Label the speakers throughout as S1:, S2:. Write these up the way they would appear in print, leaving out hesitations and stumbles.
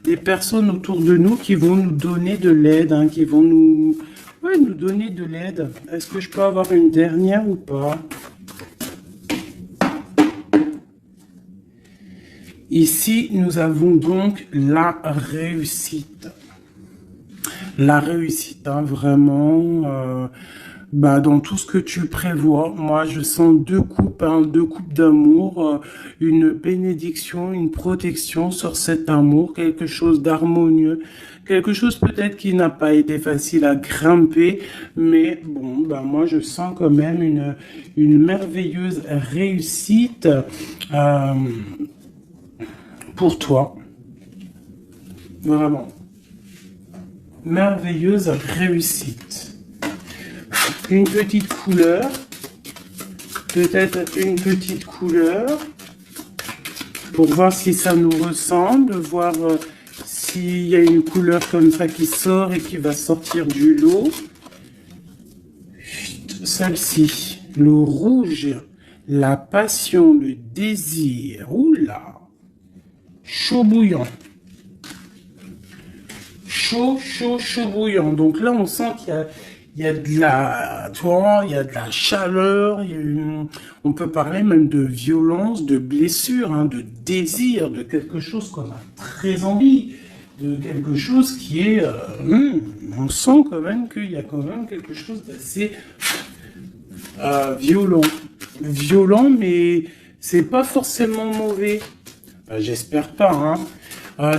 S1: des personnes autour de nous qui vont nous donner de l'aide, hein, qui vont nous, ouais, nous donner de l'aide. Est-ce que je peux avoir une dernière ou pas? Ici, nous avons donc la réussite. La réussite, hein, vraiment, dans tout ce que tu prévois. Moi, je sens deux coupes, hein, deux coupes d'amour, une bénédiction, une protection sur cet amour, quelque chose d'harmonieux, quelque chose peut-être qui n'a pas été facile à grimper, mais bon, moi, je sens quand même une merveilleuse réussite pour toi. Vraiment. Merveilleuse réussite. Une petite couleur, peut-être une petite couleur, pour voir si ça nous ressemble, voir s'il y a une couleur comme ça qui sort et qui va sortir du lot. Celle-ci, le rouge, la passion, le désir, oula, chaud bouillant. Chaud bouillant. Donc là, on sent qu'il y a de la, tu vois, il y a de la chaleur, on peut parler même de violence, de blessure, hein, de désir, de quelque chose qu'on a très envie, de quelque chose qui est, on sent quand même qu'il y a quand même quelque chose d'assez violent, mais c'est pas forcément mauvais. J'espère pas, hein.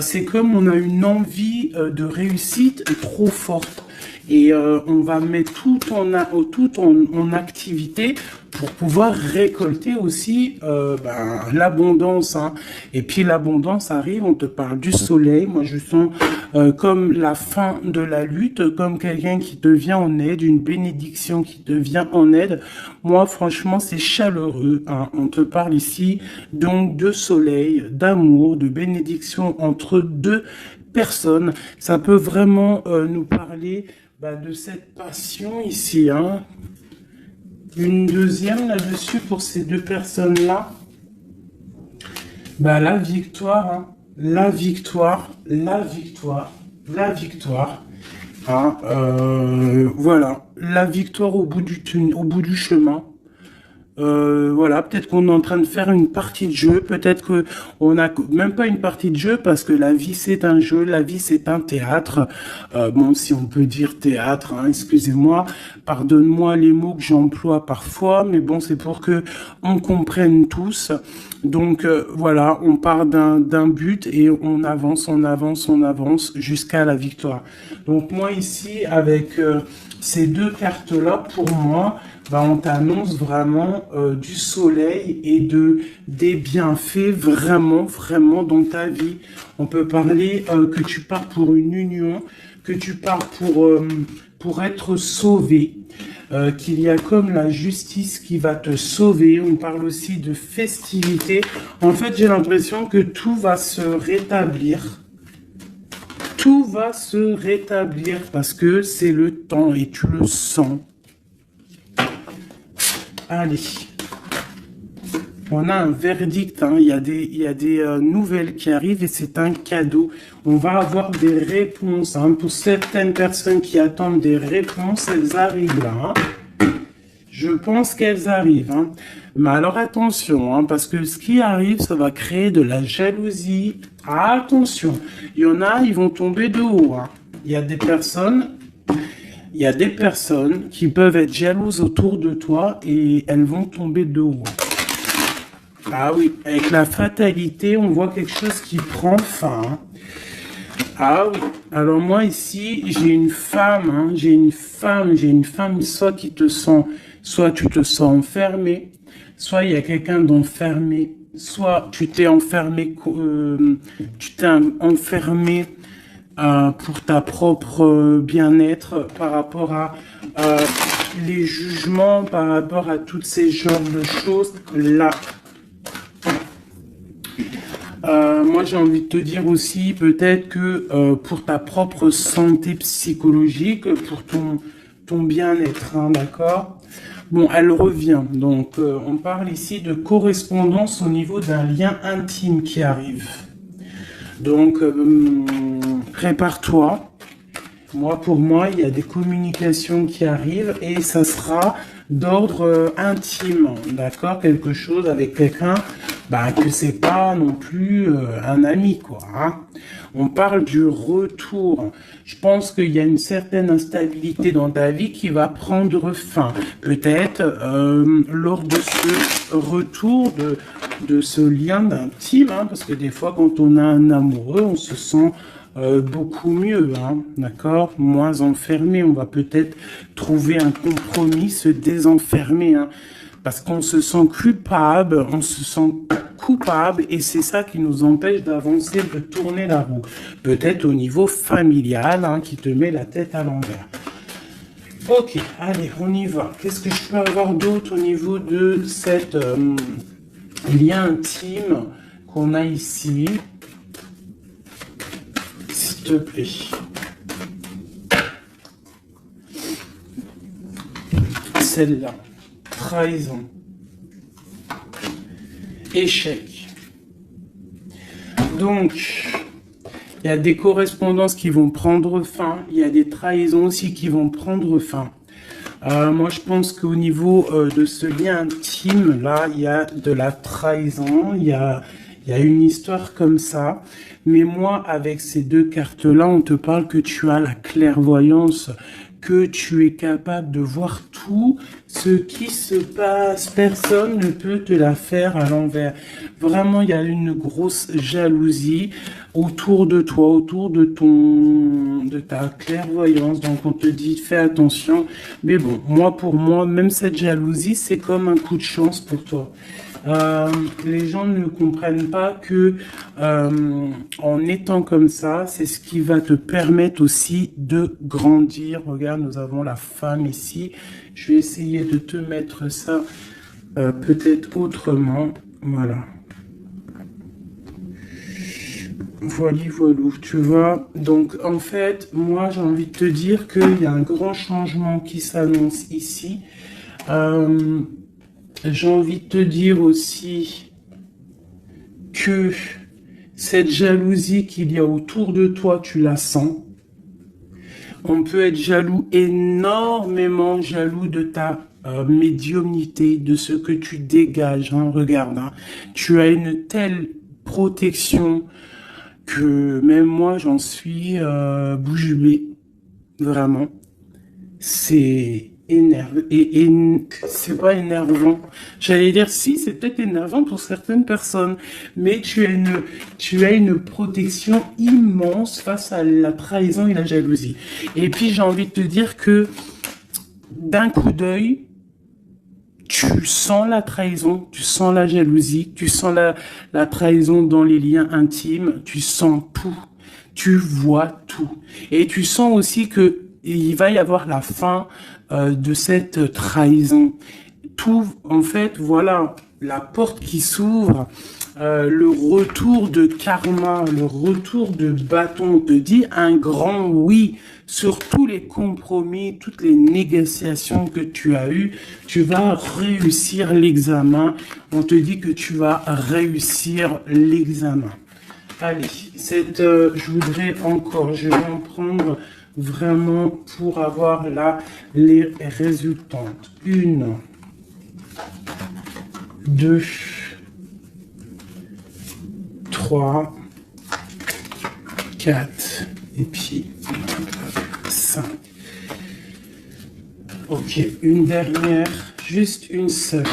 S1: C'est comme on a une envie de réussite trop forte et on va mettre tout en activité pour pouvoir récolter aussi l'abondance, hein. Et puis l'abondance arrive, on te parle du soleil. Moi je sens comme la fin de la lutte, comme quelqu'un qui te vient en aide, une bénédiction qui te vient en aide. Moi franchement c'est chaleureux, hein. On te parle ici donc de soleil, d'amour, de bénédiction entre deux personnes. Ça peut vraiment nous parler de cette passion ici, hein. Une deuxième là-dessus pour ces deux personnes-là. La victoire, hein. La victoire. Hein, voilà, la victoire au bout du chemin. Voilà, peut-être qu'on est en train de faire une partie de jeu, peut-être que on n'a même pas une partie de jeu parce que la vie c'est un jeu, la vie c'est un théâtre. Bon, si on peut dire théâtre, hein, excusez-moi, pardonne-moi les mots que j'emploie parfois, mais bon, c'est pour que on comprenne tous. Donc voilà, on part d'un but et on avance jusqu'à la victoire. Donc moi ici avec ces deux cartes-là, pour moi, on t'annonce vraiment du soleil et des bienfaits vraiment dans ta vie. On peut parler que tu pars pour une union, que tu pars pour être sauvé, qu'il y a comme la justice qui va te sauver. On parle aussi de festivité. En fait, j'ai l'impression que tout va se rétablir. Tout va se rétablir parce que c'est le temps et tu le sens. Allez, on a un verdict, hein. Il y a des nouvelles qui arrivent et c'est un cadeau. On va avoir des réponses, hein. Pour certaines personnes qui attendent des réponses, elles arrivent là, hein. Je pense qu'elles arrivent, hein. Mais alors attention, hein, parce que ce qui arrive, ça va créer de la jalousie. Attention, il y en a, ils vont tomber de haut, hein. Il y a des personnes qui peuvent être jalouses autour de toi et elles vont tomber de haut. Ah oui, avec la fatalité, on voit quelque chose qui prend fin, hein. Ah oui, alors moi ici, j'ai une femme, hein, soit qui te sent, soit tu te sens enfermé, soit il y a quelqu'un d'enfermé, soit tu t'es enfermé, pour ta propre bien-être par rapport à les jugements, par rapport à toutes ces genres de choses là. Moi j'ai envie de te dire aussi peut-être que pour ta propre santé psychologique, pour ton bien-être, hein, d'accord? Bon, elle revient, donc on parle ici de correspondance au niveau d'un lien intime qui arrive. Donc, prépare-toi. Moi, pour moi, il y a des communications qui arrivent et ça sera d'ordre intime, d'accord? Quelque chose avec quelqu'un, bah, que c'est pas non plus un ami, quoi, hein. On parle du retour. Je pense qu'il y a une certaine instabilité dans ta vie qui va prendre fin. Peut-être lors de ce retour de ce lien d'intime, hein, parce que des fois, quand on a un amoureux, on se sent beaucoup mieux, hein, d'accord? Moins enfermé. On va peut-être trouver un compromis, se désenfermer, hein, parce qu'on se sent coupable, et c'est ça qui nous empêche d'avancer, de tourner la roue. Peut-être au niveau familial, hein, qui te met la tête à l'envers. Ok, allez, on y va. Qu'est-ce que je peux avoir d'autre au niveau de cette lien intime qu'on a ici? S'il te plaît. Celle-là. Trahison. Échec. Donc, il y a des correspondances qui vont prendre fin. Il y a des trahisons aussi qui vont prendre fin. Moi, je pense qu'au niveau de ce lien intime, là, il y a de la trahison. Il y a une histoire comme ça. Mais moi, avec ces deux cartes-là, on te parle que tu as la clairvoyance, que tu es capable de voir tout ce qui se passe. Personne ne peut te la faire à l'envers. Vraiment, il y a une grosse jalousie autour de toi, autour de ta clairvoyance. Donc, on te dit, fais attention. Mais bon, pour moi, même cette jalousie, c'est comme un coup de chance pour toi. Les gens ne comprennent pas que en étant comme ça, c'est ce qui va te permettre aussi de grandir. Regarde, nous avons la femme ici. Je vais essayer de te mettre ça peut-être autrement. Voilà. Voilà, tu vois. Donc, en fait, moi, j'ai envie de te dire qu'il y a un grand changement qui s'annonce ici. J'ai envie de te dire aussi que cette jalousie qu'il y a autour de toi, tu la sens. On peut être jaloux, énormément jaloux de ta médiumnité, de ce que tu dégages. Hein. Regarde, hein. Tu as une telle protection que même moi, j'en suis bouche bée. Vraiment. C'est énervant. Et c'est pas énervant. J'allais dire, si, c'est peut-être énervant pour certaines personnes. Mais tu as une protection immense face à la trahison et la jalousie. Et puis, j'ai envie de te dire que d'un coup d'œil, tu sens la trahison, tu sens la jalousie, tu sens la trahison dans les liens intimes, tu sens tout, tu vois tout. Et tu sens aussi que il va y avoir la fin de cette trahison. Tout, en fait, voilà, la porte qui s'ouvre, le retour de karma, le retour de bâton, on te dit un grand oui sur tous les compromis, toutes les négociations que tu as eues. Tu vas réussir l'examen. On te dit que tu vas réussir l'examen. Allez, je voudrais encore, je vais en prendre vraiment pour avoir là les résultantes. 1, 2, 3, 4, et puis 5. Ok, une dernière, juste une seule.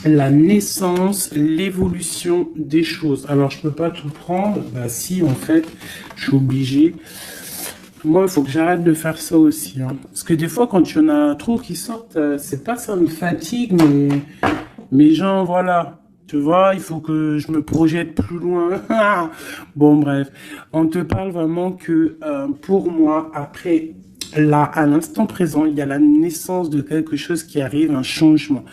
S1: La naissance, l'évolution des choses. Alors, je peux pas tout prendre. Bah si, en fait, je suis obligé. Moi, il faut que j'arrête de faire ça aussi. Hein. Parce que des fois, quand il y en a trop qui sortent, c'est pas ça me fatigue, mais genre, voilà. Tu vois, il faut que je me projette plus loin. Bon, bref. On te parle vraiment que, pour moi, après, là, à l'instant présent, il y a la naissance de quelque chose qui arrive, un changement.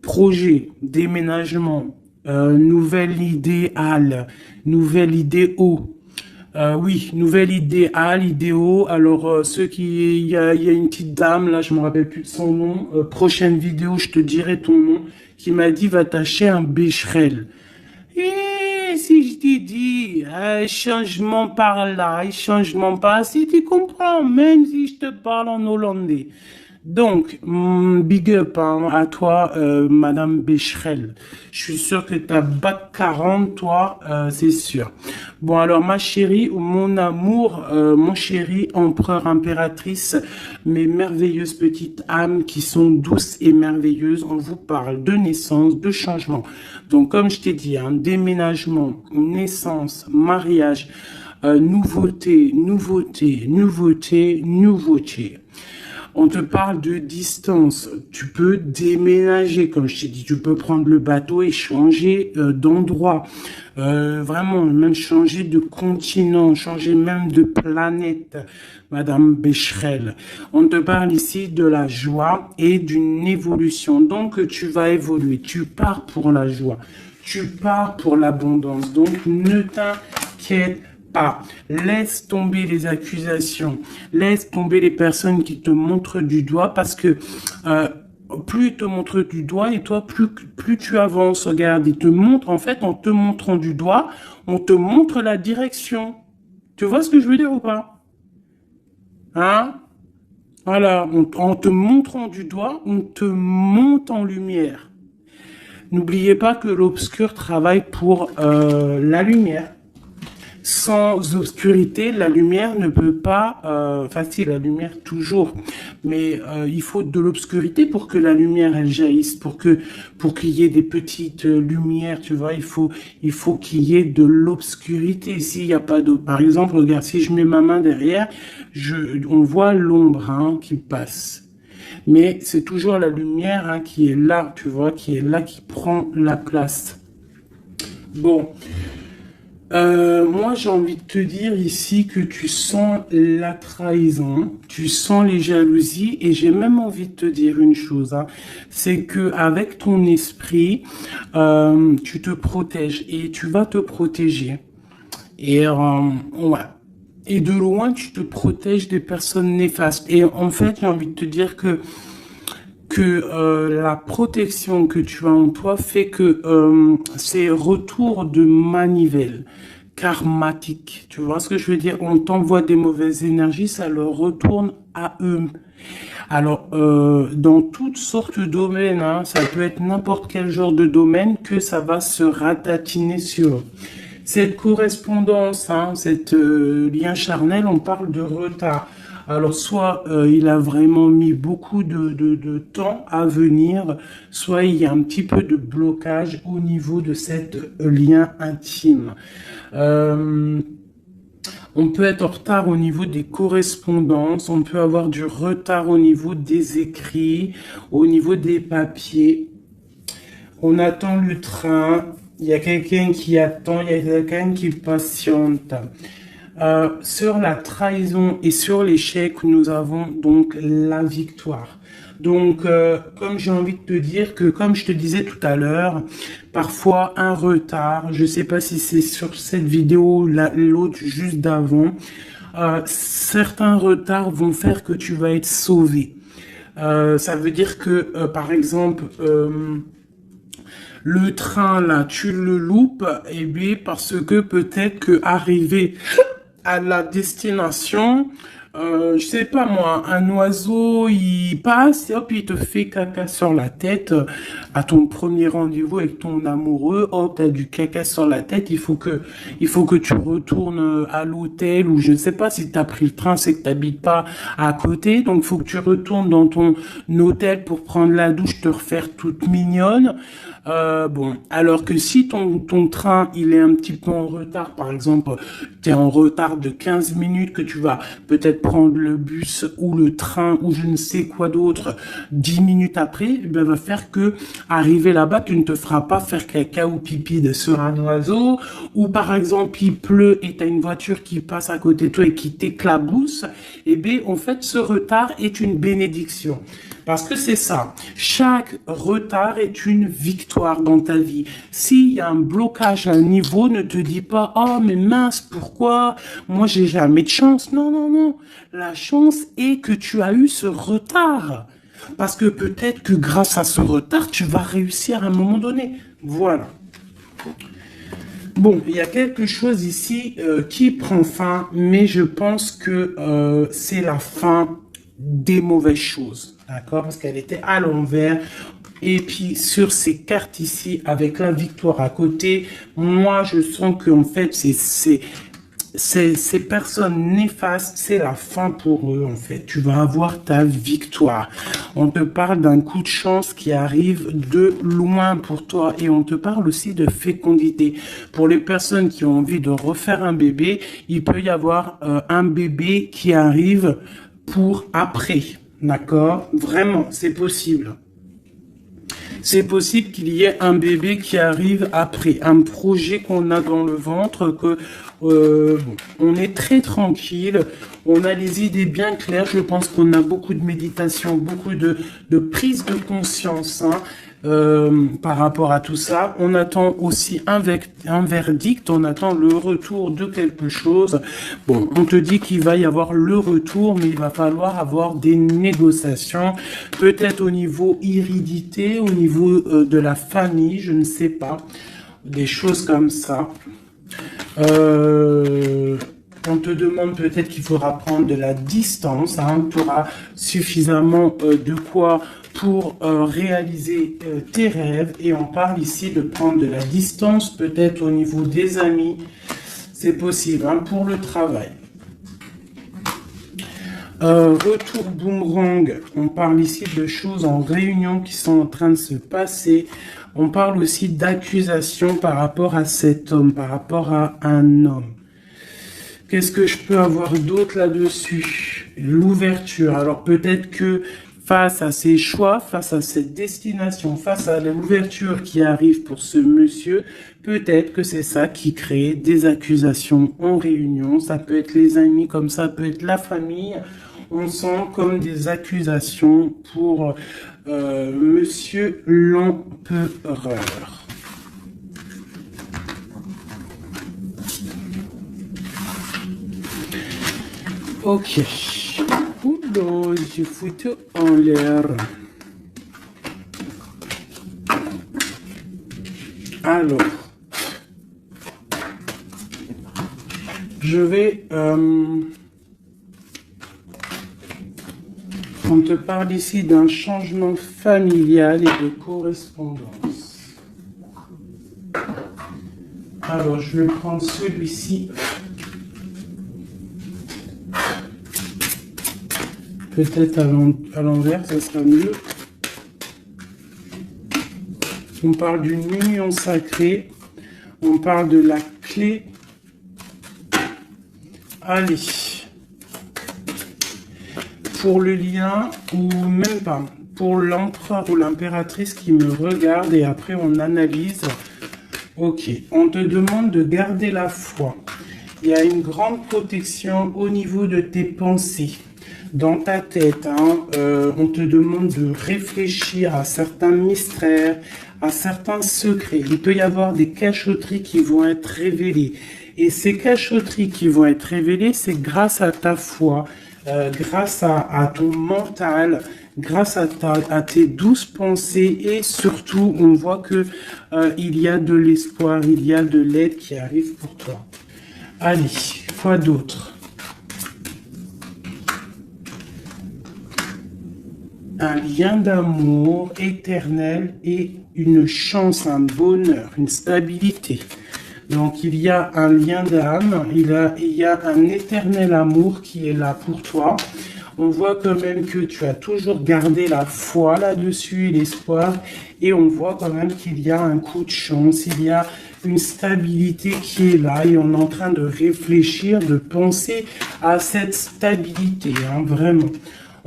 S1: Projet, déménagement, nouvelle idéale, nouvelle idéo. Oui, nouvelle idéo. Alors, il y a une petite dame, là, je me rappelle plus de son nom. Prochaine vidéo, je te dirai ton nom, qui m'a dit, va t'acheter un Becherel. Et si je t'ai dit, changement par là, changement par si tu comprends, même si je te parle en hollandais. Donc, big up hein, à toi, Madame Becherel. Je suis sûr que t'as bac 40, toi, c'est sûr. Bon, alors, ma chérie, mon amour, mon chéri, empereur, impératrice, mes merveilleuses petites âmes qui sont douces et merveilleuses, on vous parle de naissance, de changement. Donc, comme je t'ai dit, un déménagement, naissance, mariage, nouveauté, nouveauté, nouveauté, nouveauté. On te parle de distance. Tu peux déménager, comme je t'ai dit. Tu peux prendre le bateau et changer d'endroit. Vraiment, même changer de continent, changer même de planète, Madame Becherel. On te parle ici de la joie et d'une évolution. Donc, tu vas évoluer. Tu pars pour la joie. Tu pars pour l'abondance. Donc, ne t'inquiète pas. Laisse tomber les accusations, laisse tomber les personnes qui te montrent du doigt parce que plus ils te montrent du doigt et toi, plus tu avances. Regarde, ils te montrent, en fait, en te montrant du doigt, on te montre la direction. Tu vois ce que je veux dire ou pas? Hein? Voilà, en te montrant du doigt, on te monte en lumière. N'oubliez pas que l'obscur travaille pour la lumière. Sans obscurité, la lumière ne peut pas, si la lumière toujours, mais il faut de l'obscurité pour que la lumière elle jaillisse, pour qu'il y ait des petites lumières, tu vois, il faut qu'il y ait de l'obscurité. S'il n'y a pas d'eau, par exemple, regarde, si je mets ma main derrière, on voit l'ombre hein, qui passe. Mais c'est toujours la lumière hein, qui est là, tu vois, qui est là, qui prend la place. Bon. Moi, j'ai envie de te dire ici que tu sens la trahison, tu sens les jalousies et j'ai même envie de te dire une chose, hein, c'est que avec ton esprit, tu te protèges et tu vas te protéger. Et ouais. Et de loin, tu te protèges des personnes néfastes. Et en fait, j'ai envie de te dire que la protection que tu as en toi fait que c'est retour de manivelle karmatique. Tu vois ce que je veux dire? On t'envoie des mauvaises énergies, ça leur retourne à eux. Alors, dans toutes sortes de domaines, hein, ça peut être n'importe quel genre de domaine que ça va se ratatiner sur eux. Cette correspondance, hein, cette lien charnel, on parle de retard. Alors, soit il a vraiment mis beaucoup de temps à venir, soit il y a un petit peu de blocage au niveau de cet lien intime. On peut être en retard au niveau des correspondances, on peut avoir du retard au niveau des écrits, au niveau des papiers. On attend le train, il y a quelqu'un qui attend, il y a quelqu'un qui patiente. Sur la trahison et sur l'échec, nous avons donc la victoire. Donc, comme j'ai envie de te dire que, comme je te disais tout à l'heure, parfois un retard, je sais pas si c'est sur cette vidéo, l'autre juste d'avant, certains retards vont faire que tu vas être sauvé. Ça veut dire que, par exemple, le train là, tu le loupes, et bien parce que peut-être que arrivé à la destination, je sais pas moi, un oiseau, il passe et hop, il te fait caca sur la tête à ton premier rendez-vous avec ton amoureux. Hop, t'as du caca sur la tête. Il faut que tu retournes à l'hôtel ou je ne sais pas si t'as pris le train, c'est que t'habites pas à côté. Donc, il faut que tu retournes dans ton hôtel pour prendre la douche, te refaire toute mignonne. Bon, alors que si ton train, il est un petit peu en retard, par exemple, tu es en retard de 15 minutes, que tu vas peut-être prendre le bus ou le train ou je ne sais quoi d'autre 10 minutes après, eh ben, va faire que arriver là-bas, tu ne te feras pas faire caca ou pipi sur un oiseau, ou par exemple, il pleut et tu as une voiture qui passe à côté de toi et qui t'éclabousse, eh bien, en fait, ce retard est une bénédiction. Parce que c'est ça, chaque retard est une victoire dans ta vie. S'il y a un blocage à un niveau, ne te dis pas « Oh, mais mince, pourquoi? Moi, j'ai jamais de chance. » Non, non, non. La chance est que tu as eu ce retard. Parce que peut-être que grâce à ce retard, tu vas réussir à un moment donné. Voilà. Bon, il y a quelque chose ici qui prend fin, mais je pense que c'est la fin des mauvaises choses, d'accord? Parce qu'elle était à l'envers. Et puis sur ces cartes ici, avec la victoire à côté, moi je sens que en fait ces personnes néfastes, c'est la fin pour eux en fait. Tu vas avoir ta victoire. On te parle d'un coup de chance qui arrive de loin pour toi et on te parle aussi de fécondité. Pour les personnes qui ont envie de refaire un bébé, il peut y avoir un bébé qui arrive pour après. D'accord? Vraiment, c'est possible. C'est possible qu'il y ait un bébé qui arrive après, un projet qu'on a dans le ventre, que on est très tranquille, on a les idées bien claires. Je pense qu'on a beaucoup de méditation, beaucoup de prise de conscience par rapport à tout ça. On attend aussi un verdict, on attend le retour de quelque chose. Bon, on te dit qu'il va y avoir le retour, mais il va falloir avoir des négociations, peut-être au niveau hérédité, au niveau de la famille, je ne sais pas, des choses comme ça. On te demande peut-être qu'il faudra prendre de la distance, tu auras suffisamment de quoi pour réaliser tes rêves, et on parle ici de prendre de la distance, peut-être au niveau des amis, c'est possible, pour le travail. Retour boomerang, on parle ici de choses en réunion qui sont en train de se passer. On parle aussi d'accusations par rapport à cet homme, par rapport à un homme. Qu'est-ce que je peux avoir d'autre là-dessus? L'ouverture. Alors peut-être que face à ses choix, face à cette destination, face à l'ouverture qui arrive pour ce monsieur, peut-être que c'est ça qui crée des accusations en réunion. Ça peut être les amis, comme ça peut être la famille. On sent comme des accusations pour monsieur l'empereur. Ok. Oula, j'ai foutu en l'air. Alors. Je vais... on te parle ici d'un changement familial et de correspondance. Alors, je vais prendre celui-ci. Peut-être à l'envers, ça sera mieux. On parle d'une union sacrée. On parle de la clé. Allez. Pour le lien, ou même pas. Pour l'empereur ou l'impératrice qui me regarde, et après on analyse. Ok. On te demande de garder la foi. Il y a une grande protection au niveau de tes pensées. Dans ta tête, on te demande de réfléchir à certains mystères, à certains secrets. Il peut y avoir des cachotteries qui vont être révélées. Et ces cachotteries qui vont être révélées, c'est grâce à ta foi, grâce à ton mental, grâce à tes douces pensées, et surtout, on voit que il y a de l'espoir, il y a de l'aide qui arrive pour toi. Allez, quoi d'autre? Un lien d'amour éternel et une chance, un bonheur, une stabilité. Donc il y a un lien d'âme, il y a un éternel amour qui est là pour toi. On voit quand même que tu as toujours gardé la foi là-dessus et l'espoir. Et on voit quand même qu'il y a un coup de chance, il y a une stabilité qui est là. Et on est en train de réfléchir, de penser à cette stabilité, vraiment.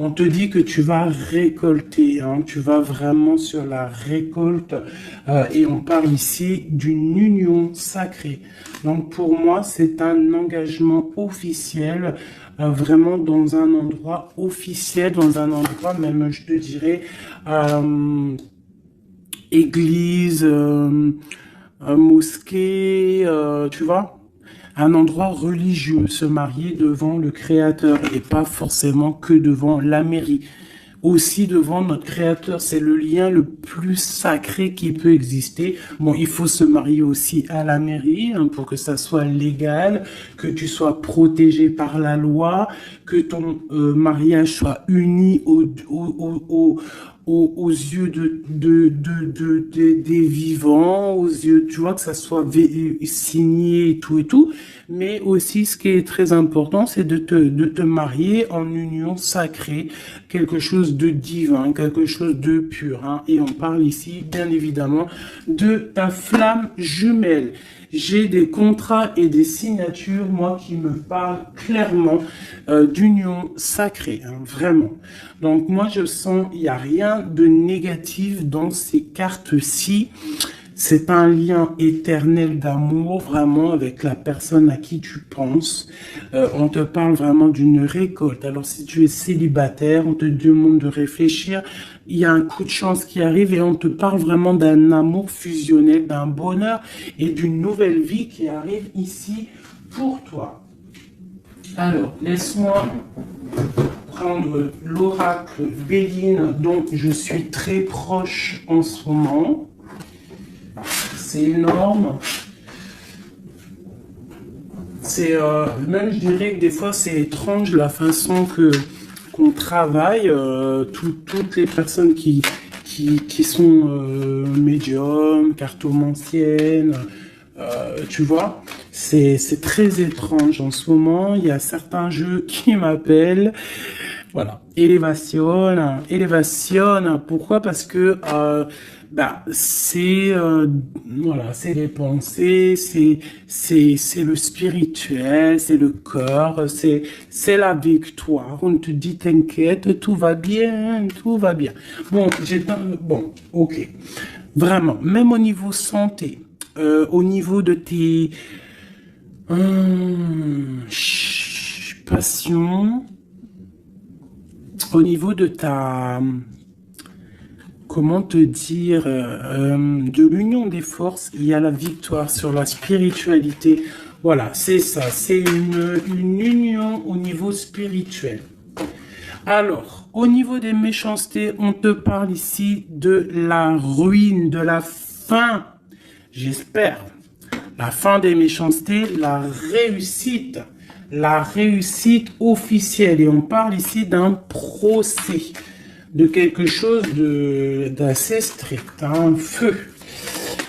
S1: On te dit que tu vas récolter, tu vas vraiment sur la récolte, et on parle ici d'une union sacrée. Donc pour moi, c'est un engagement officiel, vraiment dans un endroit officiel, dans un endroit même, je te dirais, église, mosquée, tu vois, un endroit religieux, se marier devant le Créateur et pas forcément que devant la mairie. aussi devant notre Créateur. C'est le lien le plus sacré qui peut exister. Bon, il faut se marier aussi à la mairie hein, pour que ça soit légal, que tu sois protégé par la loi, que ton mariage soit uni aux yeux des vivants, aux yeux, tu vois, que ça soit signé et tout. Mais aussi, ce qui est très important, c'est de te marier en union sacrée, quelque chose de divin, quelque chose de pur. Hein. Et on parle ici, bien évidemment, de ta flamme jumelle. J'ai des contrats et des signatures, moi, qui me parlent clairement d'union sacrée, hein, vraiment. Donc, moi, je sens, il n'y a rien de négatif dans ces cartes-ci. C'est un lien éternel d'amour, vraiment, avec la personne à qui tu penses. On te parle vraiment d'une récolte. Alors, si tu es célibataire, on te demande de réfléchir. Il y a un coup de chance qui arrive et on te parle vraiment d'un amour fusionnel, d'un bonheur et d'une nouvelle vie qui arrive ici pour toi. Alors, laisse-moi prendre l'oracle Béline dont je suis très proche en ce moment. C'est énorme. C'est même je dirais que des fois c'est étrange la façon qu'on travaille. Toutes les personnes qui sont médiums, cartomanciennes, tu vois, c'est très étrange en ce moment. Il y a certains jeux qui m'appellent. Voilà, élévation. Pourquoi? Parce que c'est voilà, c'est les pensées, c'est le spirituel, c'est le corps, c'est la victoire. On te dit t'inquiète, tout va bien, tout va bien. Bon, ok, vraiment, même au niveau santé, au niveau de tes passions, au niveau de ta comment te dire, de l'union des forces, il y a la victoire sur la spiritualité. Voilà, c'est ça, c'est une union au niveau spirituel. Alors, au niveau des méchancetés, on te parle ici de la ruine, de la fin, j'espère. La fin des méchancetés, la réussite officielle. Et on parle ici d'un procès, de quelque chose d'assez strict, un feu.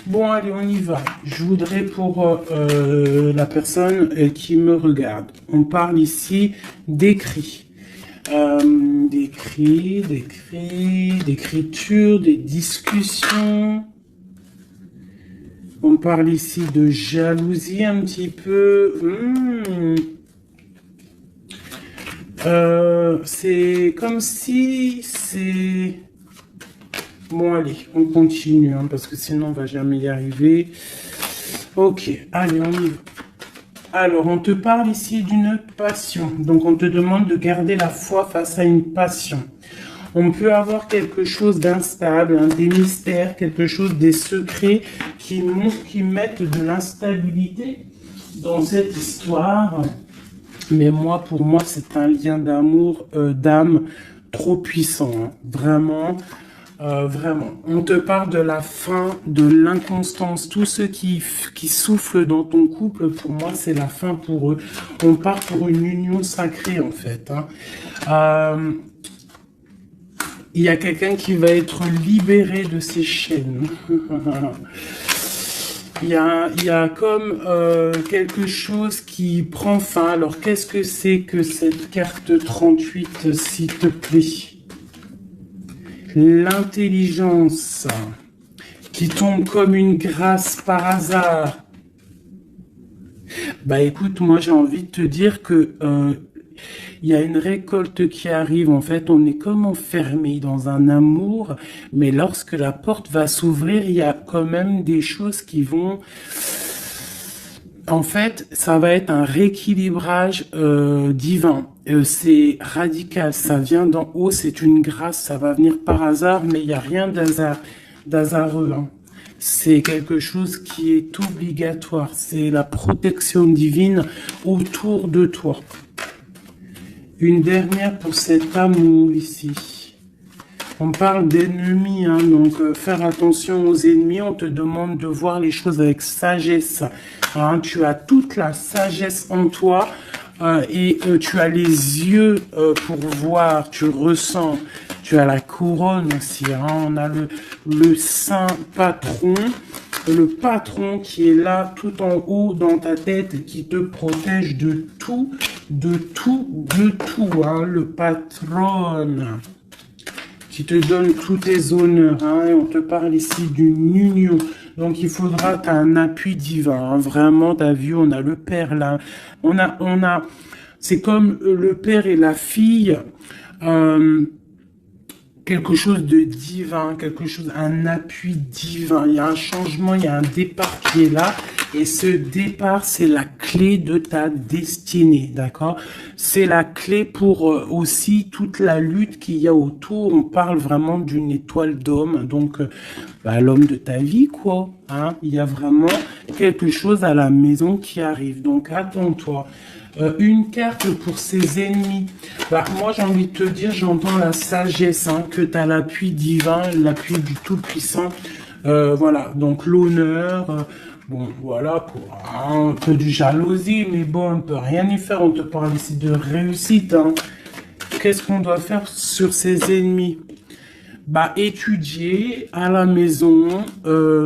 S1: Bon, allez, on y va. Je voudrais pour la personne qui me regarde, on parle ici d'écrit. D'écriture, des discussions. On parle ici de jalousie un petit peu. C'est comme si c'est... Bon, allez, on continue, hein, parce que sinon on va jamais y arriver. Ok, allez, on y va. Alors, on te parle ici d'une passion. Donc, on te demande de garder la foi face à une passion. On peut avoir quelque chose d'instable, hein, des mystères, quelque chose, des secrets qui mettent de l'instabilité dans cette histoire. Mais moi, pour moi, c'est un lien d'amour, d'âme trop puissant. Hein. Vraiment, vraiment. On te parle de la fin, de l'inconstance. Tous ceux qui soufflent dans ton couple, pour moi, c'est la fin pour eux. On part pour une union sacrée, en fait. Hein. Il y a quelqu'un qui va être libéré de ses chaînes. Il y a comme quelque chose qui prend fin. Alors, qu'est-ce que c'est que cette carte 38, s'il te plaît? L'intelligence qui tombe comme une grâce par hasard. Bah écoute, moi j'ai envie de te dire que il y a une récolte qui arrive. En fait, on est comme enfermé dans un amour, mais lorsque la porte va s'ouvrir, il y a quand même des choses qui vont... En fait, ça va être un rééquilibrage divin. C'est radical, ça vient d'en haut, c'est une grâce, ça va venir par hasard, mais il n'y a rien d'hasardeux. Hein. C'est quelque chose qui est obligatoire. C'est la protection divine autour de toi. Une dernière pour cet amour ici. On parle d'ennemis, hein, donc faire attention aux ennemis. On te demande de voir les choses avec sagesse. Hein, tu as toute la sagesse en toi et tu as les yeux pour voir, tu ressens. Tu as la couronne aussi. Hein, on a le saint patron. Le patron qui est là tout en haut dans ta tête, qui te protège de tout, hein, le patron, qui te donne tous tes honneurs, hein, et on te parle ici d'une union, donc il faudra, tu as un appui divin, hein, vraiment, t'as vu, on a le père là, c'est comme le père et la fille, quelque chose de divin, quelque chose, un appui divin. Il y a un changement, il y a un départ qui est là. Et ce départ, c'est la clé de ta destinée, d'accord? C'est la clé pour aussi toute la lutte qu'il y a autour. On parle vraiment d'une étoile d'homme, donc l'homme de ta vie, quoi. Hein? Il y a vraiment quelque chose à la maison qui arrive. Donc attends-toi. Une carte pour ses ennemis. Moi, j'ai envie de te dire, j'entends la sagesse, hein, que tu as l'appui divin, l'appui du Tout-Puissant. Voilà, donc l'honneur, bon, voilà, quoi, un peu de jalousie, mais bon, on ne peut rien y faire. On te parle ici de réussite. Hein. Qu'est-ce qu'on doit faire sur ses ennemis? Étudier à la maison,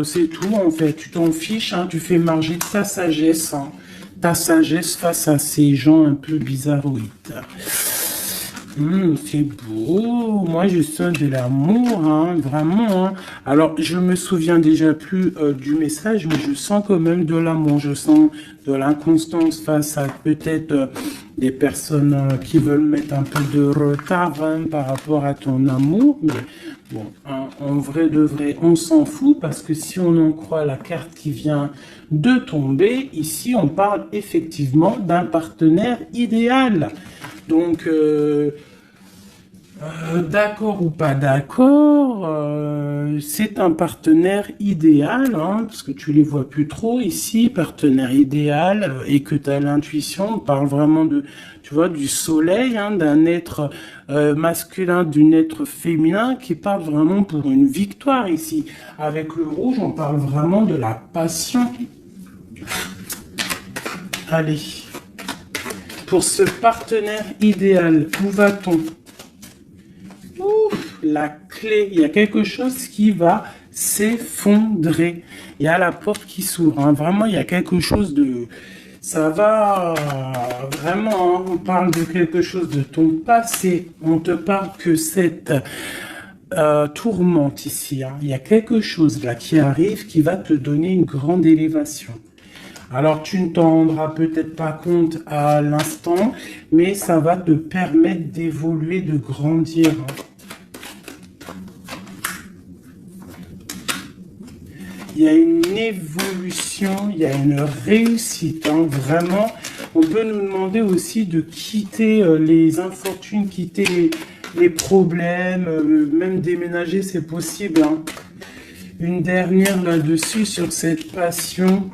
S1: c'est tout, en fait. Tu t'en fiches, hein, tu fais marger ta sagesse, hein. Ta sagesse face à ces gens un peu bizarroïdes. C'est beau. Moi, je sens de l'amour, hein, vraiment. Hein. Alors, je me souviens déjà plus du message, mais je sens quand même de l'amour. Je sens de l'inconstance face à peut-être des personnes qui veulent mettre un peu de retard, hein, par rapport à ton amour. Mais bon, hein, en vrai de vrai, on s'en fout parce que si on en croit la carte qui vient de tomber, ici, on parle effectivement d'un partenaire idéal. Donc, d'accord ou pas d'accord, c'est un partenaire idéal, hein, parce que tu les vois plus trop ici, partenaire idéal, et que tu as l'intuition, on parle vraiment de, tu vois, du soleil, hein, d'un être masculin, d'un être féminin, qui parle vraiment pour une victoire ici. Avec le rouge, on parle vraiment de la passion. Allez. Pour ce partenaire idéal, où va-t-on? La clé, il y a quelque chose qui va s'effondrer. Il y a la porte qui s'ouvre. Hein. Vraiment, il y a quelque chose de... Ça va vraiment, hein, on parle de quelque chose de ton passé. On te parle que cette tourmente ici. Hein. Il y a quelque chose là qui arrive qui va te donner une grande élévation. Alors, tu ne t'en rendras peut-être pas compte à l'instant, mais ça va te permettre d'évoluer, de grandir. Il y a une évolution, il y a une réussite. Hein, vraiment, on peut nous demander aussi de quitter les infortunes, quitter les problèmes, même déménager, c'est possible. Hein. Une dernière là-dessus sur cette passion.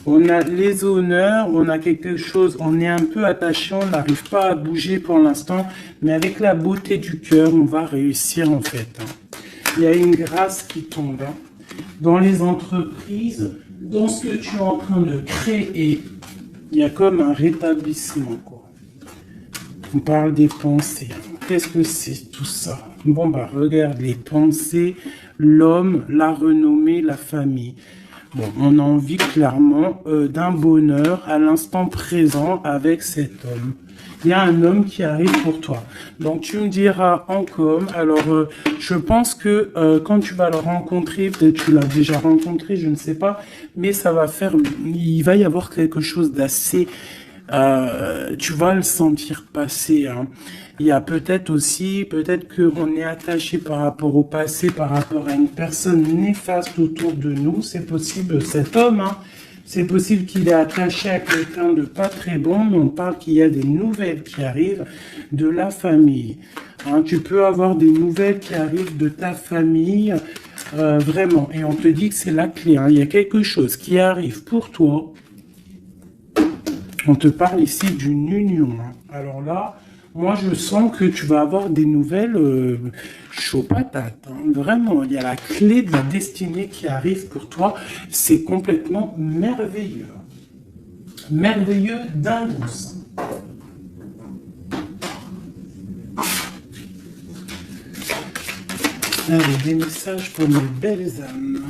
S1: On a les honneurs, on a quelque chose, on est un peu attaché, on n'arrive pas à bouger pour l'instant, mais avec la beauté du cœur, on va réussir en fait. Hein. Il y a une grâce qui tombe. Hein. Dans les entreprises, dans ce que tu es en train de créer, il y a comme un rétablissement, quoi. On parle des pensées. Qu'est-ce que c'est tout ça? Bon, regarde les pensées, l'homme, la renommée, la famille. Bon, on a envie clairement d'un bonheur à l'instant présent avec cet homme. Il y a un homme qui arrive pour toi. Donc, tu me diras en com. Alors, je pense que quand tu vas le rencontrer, peut-être tu l'as déjà rencontré, je ne sais pas, mais ça va faire... Il va y avoir quelque chose d'assez... tu vas le sentir passer. Hein. Il y a peut-être aussi, peut-être qu'on est attaché par rapport au passé, par rapport à une personne néfaste autour de nous. C'est possible, cet homme, hein, c'est possible qu'il est attaché à quelqu'un de pas très bon, mais on parle qu'il y a des nouvelles qui arrivent de la famille. Hein, tu peux avoir des nouvelles qui arrivent de ta famille, vraiment. Et on te dit que c'est la clé. Hein. Il y a quelque chose qui arrive pour toi. On te parle ici d'une union. Hein. Alors là, Moi, je sens que tu vas avoir des nouvelles chaud patate, hein. Vraiment, il y a la clé de la destinée qui arrive pour toi. C'est complètement merveilleux. Merveilleux d'indus. Allez, des messages pour mes belles âmes.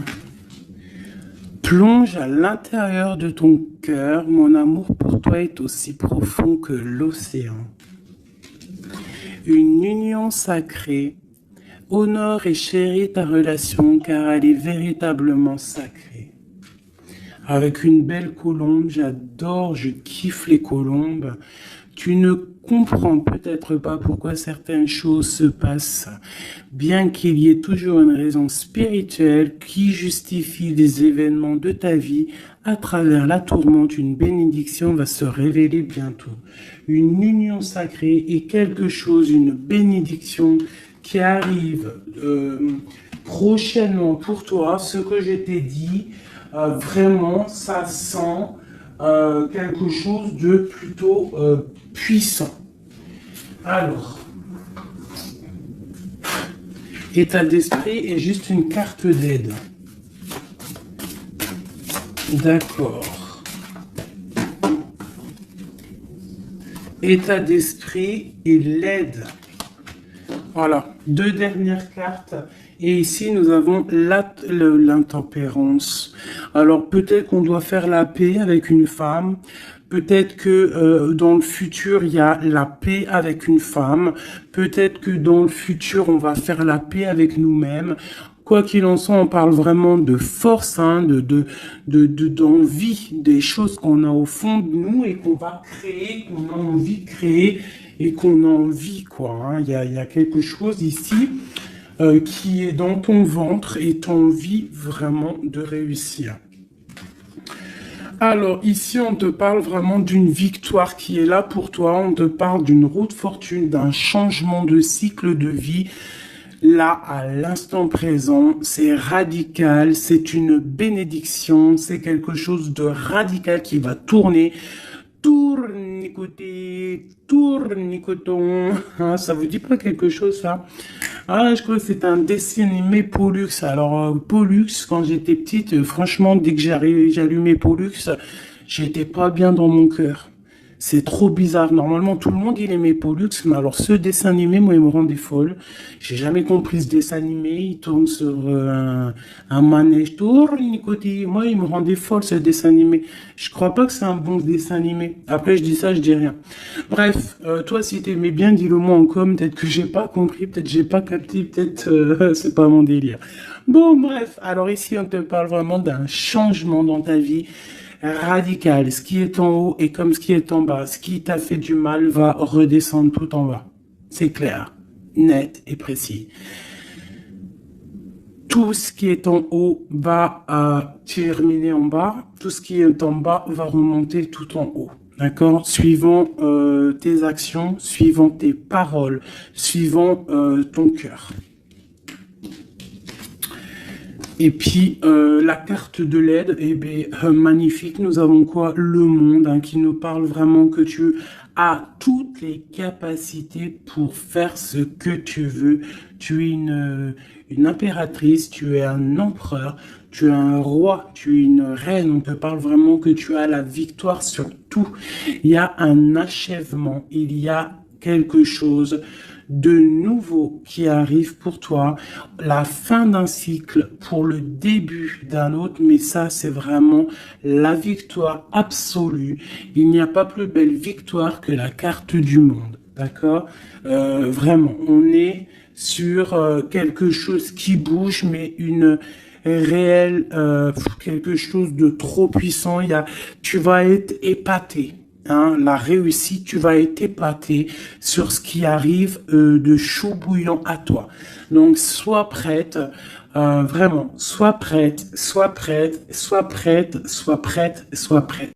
S1: Plonge à l'intérieur de ton cœur. Mon amour pour toi est aussi profond que l'océan. Une union sacrée. Honore et chéris ta relation car elle est véritablement sacrée. Avec une belle colombe, j'adore, je kiffe les colombes. Tu ne comprends peut-être pas pourquoi certaines choses se passent, bien qu'il y ait toujours une raison spirituelle qui justifie les événements de ta vie. À travers la tourmente, une bénédiction va se révéler bientôt. Une union sacrée est quelque chose, une bénédiction qui arrive prochainement pour toi. Ce que je t'ai dit, vraiment, ça sent quelque chose de plutôt puissant. Alors, état d'esprit est juste une carte d'aide. D'accord. État d'esprit et l'aide. Voilà, deux dernières cartes. Et ici, nous avons l'intempérance. Alors, peut-être qu'on doit faire la paix avec une femme. Peut-être que dans le futur, il y a la paix avec une femme. Peut-être que dans le futur, on va faire la paix avec nous-mêmes. Quoi qu'il en soit, on parle vraiment de force, hein, d'envie, des choses qu'on a au fond de nous et qu'on va créer, qu'on a envie de créer et qu'on a envie, quoi. Hein. Il y a quelque chose ici qui est dans ton ventre et tu as envie vraiment de réussir. Alors, ici, on te parle vraiment d'une victoire qui est là pour toi. On te parle d'une route fortune, d'un changement de cycle de vie. Là, à l'instant présent, c'est radical, c'est une bénédiction, c'est quelque chose de radical qui va tourner. Tournicoté, tournicoton. Ah, ça vous dit pas quelque chose, ça? Ah, je crois que c'est un dessin animé Pollux. Alors, Pollux, quand j'étais petite, franchement, dès que j'allumais Pollux, j'étais pas bien dans mon cœur. C'est trop bizarre. Normalement, tout le monde, il aimait Pollux, mais alors ce dessin animé, moi, il me rendait folle. J'ai jamais compris ce dessin animé. Il tourne sur un manège. Tournicoté. Moi, il me rendait folle, ce dessin animé. Je crois pas que c'est un bon dessin animé. Après, je dis ça, je dis rien. Bref, toi, si t'aimais bien, dis-le moi en com. Peut-être que j'ai pas compris, peut-être j'ai pas capté, peut-être c'est pas mon délire. Bon, bref. Alors ici, on te parle vraiment d'un changement dans ta vie. Radical. Ce qui est en haut est comme ce qui est en bas. Ce qui t'a fait du mal va redescendre tout en bas. C'est clair, net et précis. Tout ce qui est en haut va terminer en bas. Tout ce qui est en bas va remonter tout en haut. D'accord? Suivant tes actions, suivant tes paroles, suivant ton cœur. Et puis, la carte de l'aide, eh bien, magnifique. Nous avons quoi? Le monde, hein, qui nous parle vraiment que tu as toutes les capacités pour faire ce que tu veux. Tu es une impératrice, tu es un empereur, tu es un roi, tu es une reine. On te parle vraiment que tu as la victoire sur tout. Il y a un achèvement, il y a quelque chose de nouveau qui arrive pour toi, la fin d'un cycle pour le début d'un autre, mais ça c'est vraiment la victoire absolue. Il n'y a pas plus belle victoire que la carte du monde, d'accord? Vraiment, on est sur quelque chose qui bouge, mais une réelle, quelque chose de trop puissant. Tu vas être épaté. Hein, la réussite, tu vas être épaté sur ce qui arrive de chaud bouillant à toi. Donc, sois prête, vraiment, sois prête, sois prête, sois prête, sois prête, sois prête.